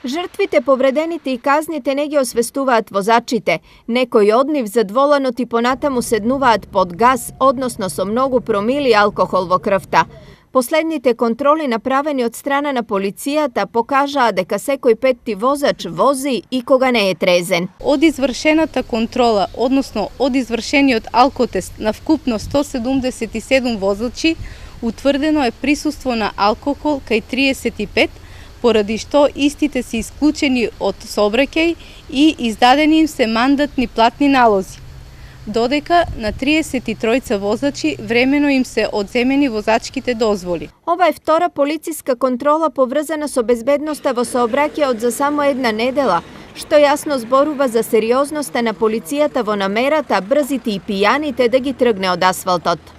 Жртвите повредените и казните не ги освестуваат возачите. Некои од нив задволеноти понатаму седнуваат под газ, односно со многу промили алкохол во крвта. Последните контроли направени од страна на полицијата покажаа дека секој петти возач вози и кога не е трезен. Од извршената контрола, односно од извршениот алкотест на вкупно 177 возачи, утврдено е присуство на алкохол кај 35, поради што истите се исклучени од сообраќај и издадени им се мандатни платни налози. Додека на 33 возачи времено им се одземени возачките дозволи. Ова е втора полициска контрола поврзана со безбедноста во сообраќајот за само една недела, што јасно зборува за сериозноста на полицијата во намерата брзите и пијаните да ги тргне од асфалтот.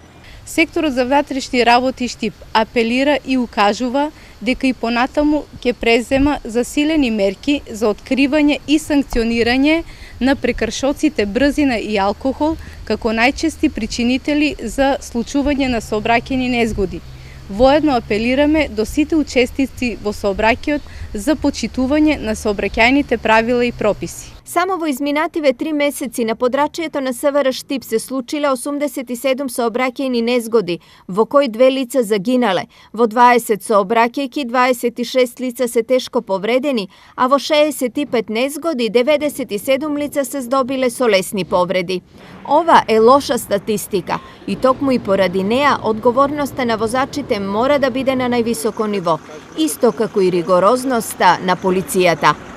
Секторот за внатрешни работи Штип апелира и укажува дека и понатаму ќе презема засилени мерки за откривање и санкционирање на прекршоците брзина и алкохол како најчести причинители за случување на сообраќајни незгоди. Воедно апелираме до сите учесници во сообраќајот за почитување на сообраќајните правила и прописи. Само во изминативе 3 месеци на подрачјето на СВР Штип се случиле 87 сообраќајни незгоди, во кои 2 лица загинале. Во 20 сообраќајки 26 лица се тешко повредени, а во 65 незгоди 97 лица се здобиле со лесни повреди. Ова е лоша статистика и токму и поради неа одговорноста на возачите мора да биде на највисоко ниво, исто како и ригорозноста на полицијата.